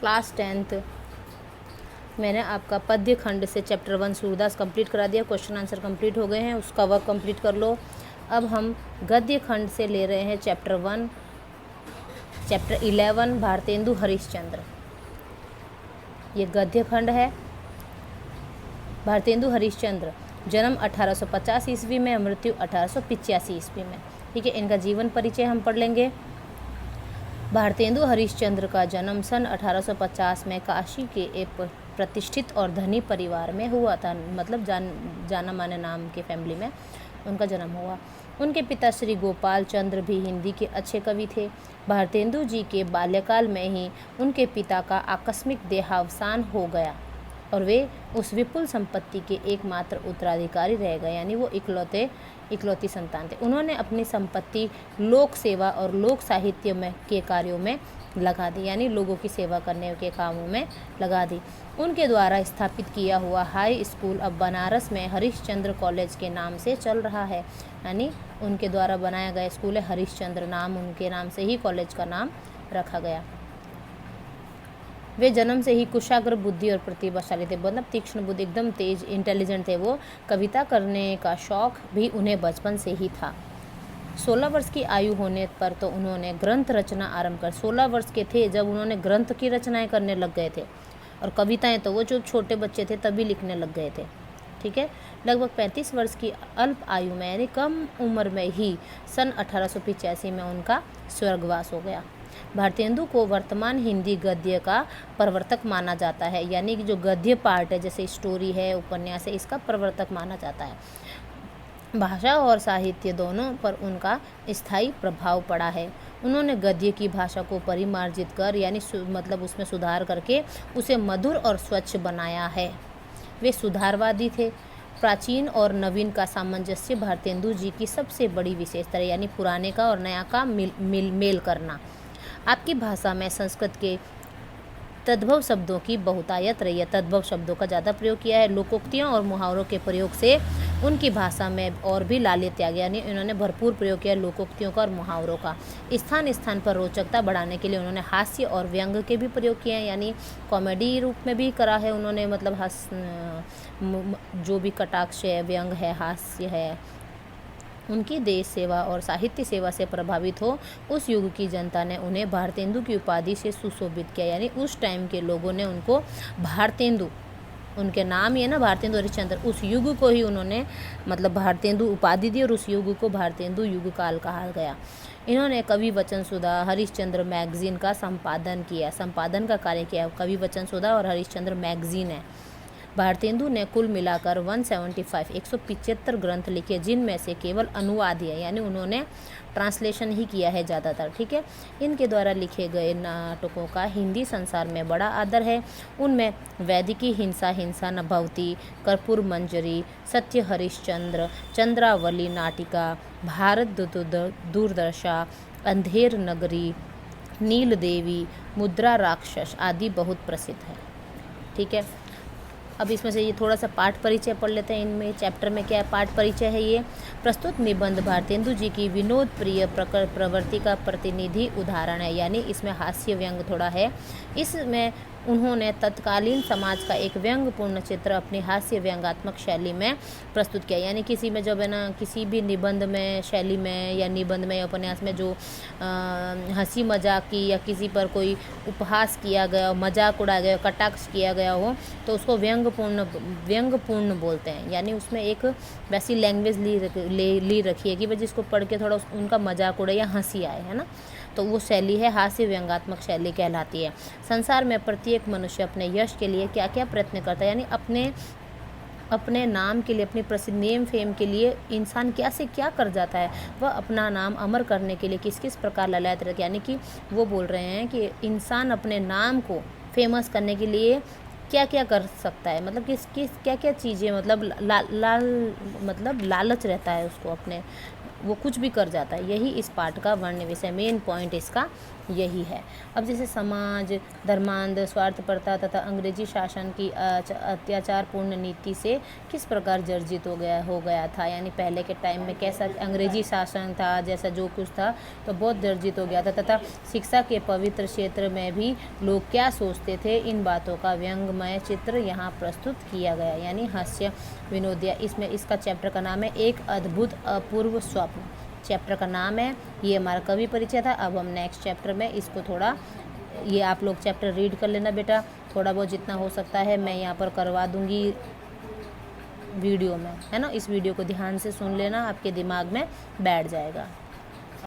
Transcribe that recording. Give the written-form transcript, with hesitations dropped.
Class 10th मैंने आपका पद्य खंड से चैप्टर 1 सूरदास कंप्लीट करा दिया। क्वेश्चन आंसर कंप्लीट हो गए हैं, उसका वर्क कंप्लीट कर लो। अब हम गद्य खंड से ले रहे हैं चैप्टर 11 भारतेंदु हरिश्चंद्र। ये गद्य खंड है। भारतेंदु हरिश्चंद्र जन्म 1850 ईस्वी में, मृत्यु 1885 ईस्वी में। ठीक है, इनका जीवन परिचय हम पढ़ लेंगे। भारतेंदु हरिश्चंद्र का जन्म सन 1850 में काशी के एक प्रतिष्ठित और धनी परिवार में हुआ था, मतलब जाना माने नाम के फैमिली में उनका जन्म हुआ। उनके पिता श्री गोपाल चंद्र भी हिंदी के अच्छे कवि थे। भारतेंदु जी के बाल्यकाल में ही उनके पिता का आकस्मिक देहावसान हो गया और वे उस विपुल संपत्ति के एकमात्र उत्तराधिकारी रह गए, यानी वो इकलौती संतान थे। उन्होंने अपनी संपत्ति लोक सेवा और लोक साहित्य में के कार्यों में लगा दी, यानी लोगों की सेवा करने के कामों में लगा दी। उनके द्वारा स्थापित किया हुआ हाई स्कूल अब बनारस में हरिश्चंद्र कॉलेज के नाम से चल रहा है, यानी उनके द्वारा बनाया गया स्कूल है हरिश्चंद्र, नाम उनके नाम से ही कॉलेज का नाम रखा गया। वे जन्म से ही कुशाग्र बुद्धि और प्रतिभाशाली थे, मतलब तीक्ष्ण बुद्धि, एकदम तेज इंटेलिजेंट थे वो। कविता करने का शौक भी उन्हें बचपन से ही था। 16 वर्ष की आयु होने पर तो उन्होंने ग्रंथ रचना आरंभ कर, 16 वर्ष के थे जब उन्होंने ग्रंथ की रचनाएं करने लग गए थे, और कविताएं तो वो जो छोटे बच्चे थे तभी लिखने लग गए थे। ठीक है, लगभग 35 वर्ष की अल्प आयु में, यानी कम उम्र में ही सन 1885 में उनका स्वर्गवास हो गया। भारतेंदु को वर्तमान हिंदी गद्य का प्रवर्तक माना जाता है, यानी कि जो गद्य पार्ट है, जैसे स्टोरी है, उपन्यास है, इसका प्रवर्तक माना जाता है। भाषा और साहित्य दोनों पर उनका स्थायी प्रभाव पड़ा है। उन्होंने गद्य की भाषा को परिमार्जित कर, यानी मतलब उसमें सुधार करके उसे मधुर और स्वच्छ बनाया है। वे सुधारवादी थे। प्राचीन और नवीन का सामंजस्य भारतेंदु जी की सबसे बड़ी विशेषता है, यानी पुराने का और नया का मेल करना। आपकी भाषा में संस्कृत के तद्भव शब्दों की बहुतायत रही है, तद्भव शब्दों का ज़्यादा प्रयोग किया है। लोकोक्तियों और मुहावरों के प्रयोग से उनकी भाषा में और भी लालित्य आ गया, यानी इन्होंने भरपूर प्रयोग किया लोकोक्तियों का और मुहावरों का। स्थान स्थान पर रोचकता बढ़ाने के लिए उन्होंने हास्य और व्यंग के भी प्रयोग किए हैं, यानी कॉमेडी रूप में भी करा है उन्होंने, मतलब जो भी कटाक्ष है, व्यंग है, हास्य है। उनकी देश सेवा और साहित्य सेवा से प्रभावित हो उस युग की जनता ने उन्हें भारतेंदु की उपाधि से सुशोभित किया, यानी उस टाइम के लोगों ने उनको भारतेंदु, उनके नाम ही है ना भारतेंदु हरिश्चंद्र, उस युग को ही उन्होंने मतलब भारतेंदु उपाधि दी और उस युग को भारतेंदु युग काल कहा गया। इन्होंने कवि वचन सुधा हरिश्चंद्र मैगजीन का संपादन का कार्य किया। कवि वचन सुधा और हरिश्चंद्र मैगजीन है। भारतेंदु ने कुल मिलाकर 175 ग्रंथ लिखे, जिनमें से केवल अनुवाद है, यानी उन्होंने ट्रांसलेशन ही किया है ज़्यादातर। ठीक है, इनके द्वारा लिखे गए नाटकों का हिंदी संसार में बड़ा आदर है। उनमें वैदिकी हिंसा नभवती, कर्पूर मंजरी, सत्य हरिश्चंद्र, चंद्रावली नाटिका, भारत दूरदर्शा, अंधेर नगरी, नील देवी, मुद्रा राक्षस आदि बहुत प्रसिद्ध है। ठीक है, अब इसमें से ये थोड़ा सा पाठ परिचय पढ़ लेते हैं। इनमें चैप्टर में क्या है, पाठ परिचय है ये। प्रस्तुत निबंध भारतेंदु जी की विनोद प्रिय प्रवृत्ति का प्रतिनिधि उदाहरण है, यानी इसमें हास्य व्यंग थोड़ा है। इसमें उन्होंने तत्कालीन समाज का एक व्यंग्यपूर्ण चित्र अपनी हास्य व्यंग्यात्मक शैली में प्रस्तुत किया, यानी किसी में जब है ना, किसी भी निबंध में, शैली में या निबंध में या उपन्यास में जो हंसी मजाक की या किसी पर कोई उपहास किया गया, मजाक उड़ाया गया, कटाक्ष किया गया हो, तो उसको व्यंग्यपूर्ण बोलते हैं। यानी उसमें एक वैसी लैंग्वेज ली रखी है कि भाई जिसको पढ़ के थोड़ा उनका मजाक उड़े या हंसी आए, है ना, तो वो शैली है हास्य व्यंग्यात्मक शैली कहलाती है। संसार में प्रत्येक मनुष्य अपने यश के लिए क्या क्या प्रयत्न करता है, यानी अपने नाम के लिए, अपनी प्रसिद्ध नेम फेम के लिए इंसान क्या से क्या कर जाता है, वह अपना नाम अमर करने के लिए किस किस प्रकार ललायत रहता है। यानी कि वो बोल रहे हैं कि इंसान अपने नाम को फेमस करने के लिए क्या क्या कर सकता है, मतलब किस क्या क्या चीज़ें, मतलब मतलब लालच रहता है उसको, अपने वो कुछ भी कर जाता है। यही इस पाठ का वर्ण विषय मेन पॉइंट इसका यही है। अब जैसे समाज, धर्मांध, स्वार्थपरता तथा अंग्रेजी शासन की अत्याचारपूर्ण नीति से किस प्रकार जर्जित हो गया था, यानी पहले के टाइम में कैसा अंग्रेजी शासन था, जैसा जो कुछ था तो बहुत जर्जित हो गया था। तथा शिक्षा के पवित्र क्षेत्र में भी लोग क्या सोचते थे, इन बातों का व्यंग्यमय चित्र यहाँ प्रस्तुत किया गया, यानी हास्य विनोदिया। इसमें इसका चैप्टर का नाम है एक अद्भुत अपूर्व स्वप्न। चैप्टर का नाम है, ये हमारा कवि परिचय था। अब हम नेक्स्ट चैप्टर में इसको थोड़ा, ये आप लोग चैप्टर रीड कर लेना बेटा, थोड़ा बहुत जितना हो सकता है मैं यहाँ पर करवा दूँगी वीडियो में, है ना। इस वीडियो को ध्यान से सुन लेना, आपके दिमाग में बैठ जाएगा।